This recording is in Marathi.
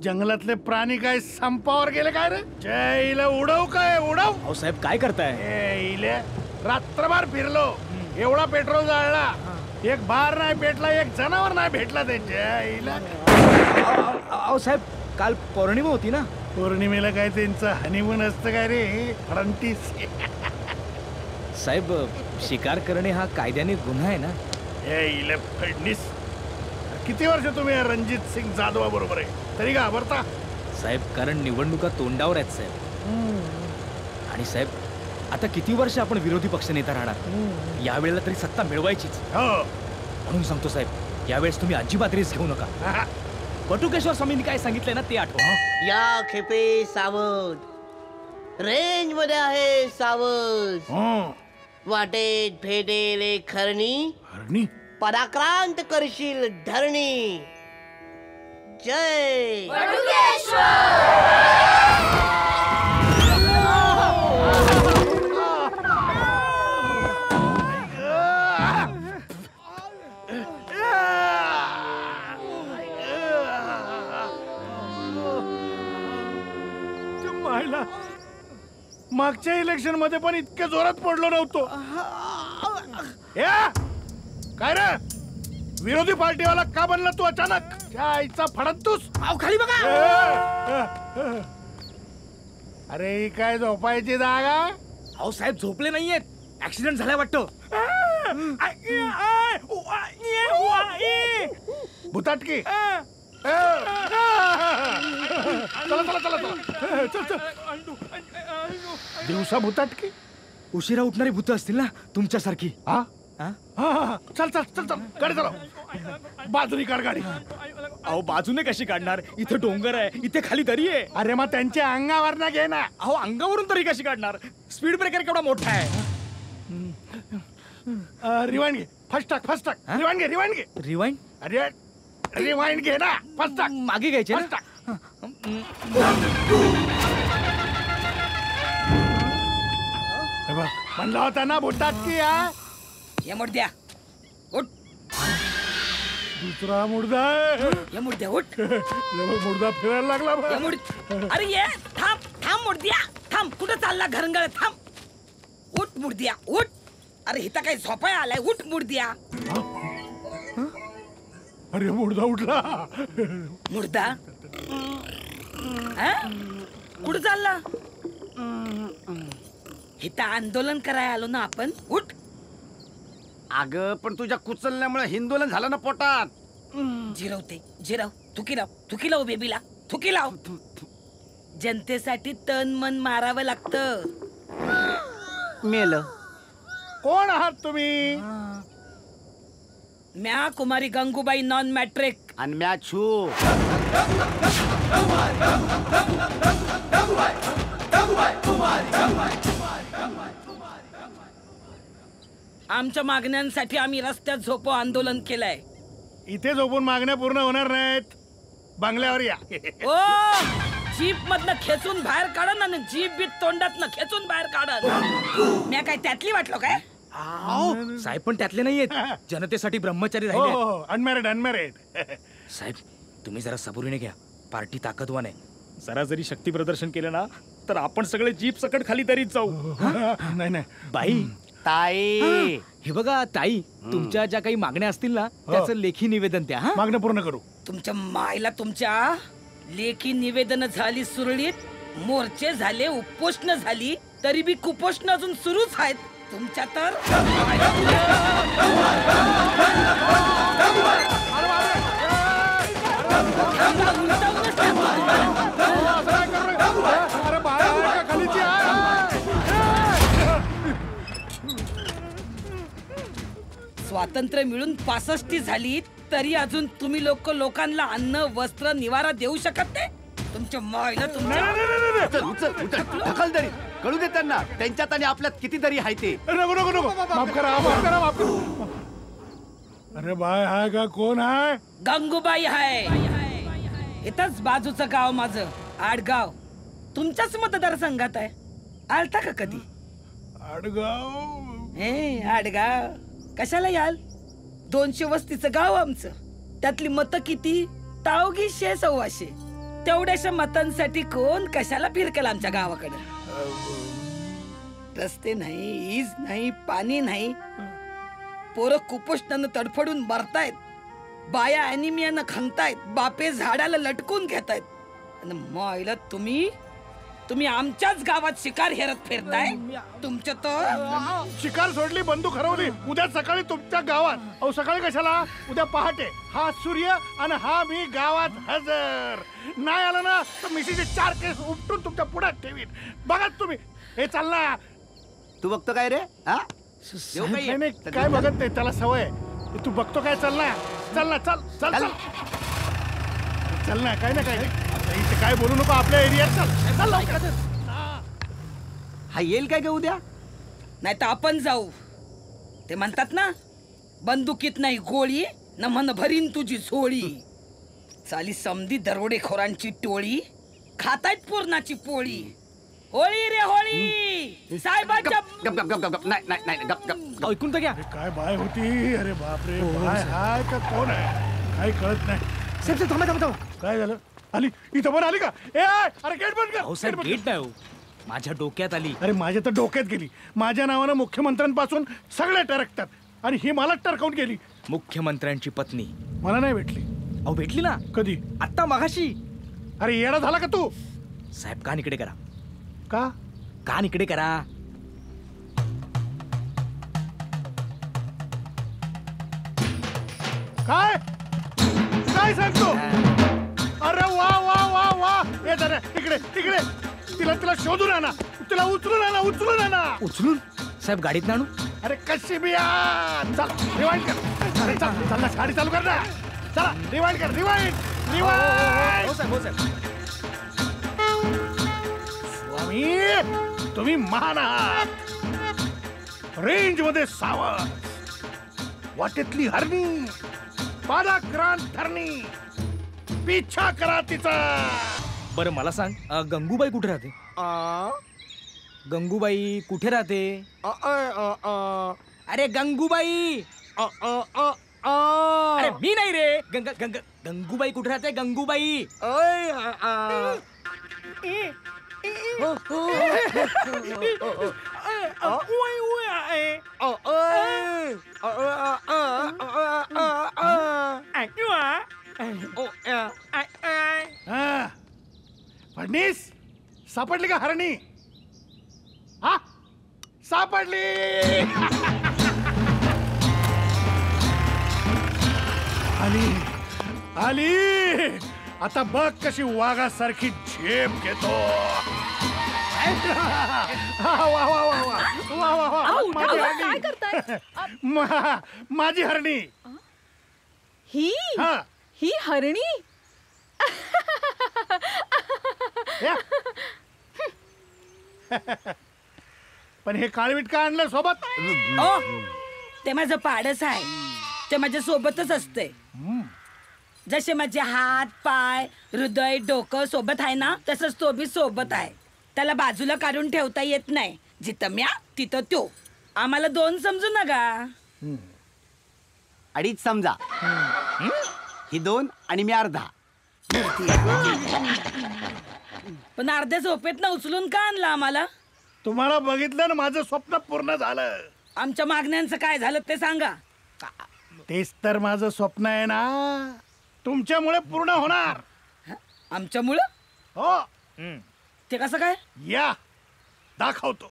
जंगलातले प्राणी काय संपावर गेले काय रे? जयला उडव काय उडव. अहो साहेब काय करताय? इले रात्रभर फिरलो, एवढा पेट्रोल जाळला, एक बार नाही भेटला, एक जनावर नाही भेटला त्यांच्या. अहो साहेब काल पौर्णिमा होती ना. पौर्णिमेला काय त्यांचं हनीमून असतं काय रे? फडणतीस साहेब शिकार करणे हा कायद्याने गुन्हा आहे ना. इले फडणीस, किती वर्ष तुम्ही रणजित सिंग जाधवा बरोबर आहे तरी घाबरता? साहेब कारण निवडणुका तोंडावर आहेत साहेब. आणि साहेब आता किती वर्ष आपण विरोधी पक्षनेता राहणार? यावेळेला तरी सत्ता मिळवायचीच. म्हणून सांगतो साहेब, यावेळेस तुम्ही अजिबात रिस्क घेऊ नका. बटुकेश्वर स्वामींनी काय सांगितलंय ना ते आठवा. या खेपे सावध, रेंज मध्ये आहे सावध. वाटेत भेटेल एक खरणी, पराक्रांत करशील धरणी. जय मागच्या इलेक्शन मध्ये पण इतक्या जोरात पडलो नव्हतो. काय रे, विरोधी पार्टीवाला का बनला तू अचानक? त्या आईचा फडतूस. खाली बघा. अरे ही काय झोपायची जागा? अहो साहेब झोपले नाहीयेत, ऍक्सिडेंट झालाय वाटतं. भुताटकी. चला चला चला चल. दिवसा भुताटकी, उशिरा उठणारी भूत असतील ना तुमच्यासारखी. चल चल चल चल, गाडी चला. बाजूनी काढ गाडी. अहो बाजूने कशी काढणार? इथे डोंगर आहे, इथे खाली दरी आहे. अरे मग त्यांच्या अंगावर ना घे ना. अहो अंगावरून तरी कशी काढणार? स्पीड ब्रेकर केवढा मोठा आहे. रिवाइंड घे, फर्स्ट टाक फर्स्ट टाक. रिवाइंड घे रिवाइंड घे. रिवाइंड? अरे रिवाइंड घे ना, फर्स्ट टाक. मागे घ्यायचे ना. म्हणला होता ना भुताटकी. या मुर्द्या उठ. दुसरा मुर्दा आहे. या मुर्द्या उठ. मुर्दा फिरायला लागला बा. अरे ये थांब थांब मुर्द्या थांब. कुठं चालला घरंगळ? थांब. उठ मुर्द्या उठ. अरे हिता काय झोपाय आलाय? उठ मुर्द्या. अरे मुर्दा उठला. मुर्दा कुठं चालला? हिता आंदोलन करायला आलो ना आपण. उठ. अगं पण तुझ्या कुचलण्यामुळे हिंदोलन झालं ना पोटात. जिरवते जिरव. थुकी लाव थुकी लाव बेबीला. थुकी लाव. जनतेसाठी तन मन मारावं लागतं. मेलं. कोण आहात तुम्ही? म्या कुमारी गंगूबाई नॉन मॅट्रिक. आणि म्या छू. आमच्या मागण्यांसाठी आम्ही रस्त्यात झोपो आंदोलन केलंय. इथे झोपून मागण्या पूर्ण होणार नाहीत, बंगल्यावर या. ओ जीप मधनं खेचून बाहेर काढन आणि जीप बीत तोंडात खेचून बाहेर काढन. म्या काय त्यातली वाटलो काय? साहेब पण त्यातले नाहीयेत, जनतेसाठी ब्रह्मचारी राहिले. Unmarried unmarried. साहेब तुम्ही जरा सबुरीने घ्या, पार्टी ताकदवान आहे. जरा जरी शक्ती प्रदर्शन केलं ना तर आपण सगळे जीप सकट खाली तरीच जाऊ. नाही नाही बाई ताई. हे बघा ताई, तुमच्या ज्या काही मागण्या असतील ना त्याचं लेखी निवेदन द्या. मागण्या पूर्ण करू. तुमच्या मायला तुमच्या लेखी निवेदन झाली सुरळीत, मोर्चे झाले, उपोषण झाली, तरी बी कुपोषण अजून सुरूच आहेत तुमच्या. तर स्वातंत्र्य मिळून 65 झाली तरी अजून तुम्ही लोकांना अन्न वस्त्र निवारा देऊ शकत नाही. तुमच्या मायला तुमच्या ढकल दरी कळू दे त्यांना. त्यांच्यात आणि आपल्यात किती दरी आहे ते. नको नको नको, माफ करा माफ करा माफ करा. अरे बाय हाय का? कोण आहे? गंगूबाई आहे. इथंच बाजूचं गाव माझं आडगाव, तुमच्याच मतदारसंघात आहे. आलता का कधी? आडगाव? हे आडगाव कशाला याल? 200 वस्तीचं गाव आमचं. त्यातली मतं किती? तावगी 100-125. तेवढ्याशा मतांसाठी कोण कशाला फिरकेल आमच्या गावाकडे? रस्ते नाही, ईज नाही, पाणी नाही, पोरं कुपोषणानं तडफडून मरतायत, बाया अॅनिमियानं खंगतायत, बापे झाडाला लटकून घेतायत. आणि मायला तुम्ही आमच्याच गावात शिकार हेरत फिरताय. तुमच्या तर शिकार सोडली, बंदूक हरवली, उद्या सकाळी तुमच्या गावात. अहो सकाळी कशाला, उद्या पहाटे. हा सूर्य आणि हा मी गावात हजर. नाही आला ना तर मिशीचे 4 केस उपटून तुमच्या पुढ्यात ठेवीन. बघा तुम्ही. हे चाल ना. तू बघतो काय रे? हा? देऊ का नाही, ये? नाही, काय बघत नाही, त्याला सवय आहे. तू बघतो काय? चल ना, चल ना, चल चल चल चल ना. काय ना काय नाही. आता इथे काय बोलू नको, आपल्या एरियात चल. चल लवकर. हा येईल काय का उद्या? नाही तर आपण जाऊ. ते म्हणतात ना, बंदुकीत नाही गोळी न मन भरीन तुझी झोळी. चाली समधी दरोडेखोरांची टोळी, खातायत पूर्णाची पोळी. होळी रे होळी, साहेबांच्या गप गप गप गप नाही नाही नाही गप गप. ऐकून तर घ्या. अरे काय बाय होती. अरे बापरे, बाय हाय का कोण आहे काही कळत नाही. साहेब थांबा थांबा. काय झालं? आली इथं पण आली का? ए अरे गेट बंद कर. अहो साहेब गेट बंद गेट नाही हो, माझ्या डोक्यात आली. कर. अरे माझ्या तर डोक्यात गेली. माझ्या नावानं मुख्यमंत्र्यांपासून सगळे टरकतात आणि ही मला टरकावून गेली. मुख्यमंत्र्यांची पत्नी मला नाही भेटली. अहो भेटली ना कधी? आत्ता मागाशी. अरे येडा झाला का तू? साहेब कान इकडे करा, का? कान इकडे करा. काय काय सांगतो? अरे वा वा वा वा. ये जरा इकडे इकडे. तिला शोधून आणा. तिला उचलून आणा, उचलून आणा. उचलून साहेब गाडीत आणू. अरे कशी बी आ. चल रिवाइंड कर. अरे चल चल ना, गाडी चालू कर ना. चला रिवाइंड कर. Rewind rewind. साहेब हो साहेब. स्वामी तुम्ही महान आहात. रेंज मध्ये सावध, वाटेतली हरणी, पादाक्रांत धरणी, पिछा करा तिचा. बरं मला सांग, गंगूबाई कुठे राहते? गंगूबाई कुठे राहते? अरे गंगूबाई. अरे मी नाही रे. गंगूबाई कुठे राहते? गंगूबाई. फडणीस सापडली का हरणी? हा सापडली. आली आली. आता बघ कशी वाघासारखी झेप घेतो. वा वा वा वा वा वा वा. माझी हरणी. माझी हरणी. ही हा ही हरणी. या. पण हे काळवीट का आणलं सोबत? ओ, ते माझं पाडस आहे. ते माझ्या सोबतच असते. जसे माझे हात पाय हृदय डोकं सोबत आहे ना, तसंच तो बी सोबत आहे. त्याला बाजूला काढून ठेवता येत नाही. जिथं म्या तिथं त्यो. आम्हाला 2 समजू नका. 2.5 समजा. ही 2 आणि मी अर्धा. पण अर्ध्या झोपेत ना उचलून का आणला आम्हाला? तुम्हाला बघितलं ना, माझं स्वप्न पूर्ण झालं. आमच्या मागण्यांचं काय झालं ते सांगा. तेच तर माझं स्वप्न आहे ना, तुमच्यामुळे पूर्ण होणार. आमच्यामुळं? हो. ते कसं काय? या दाखवतो.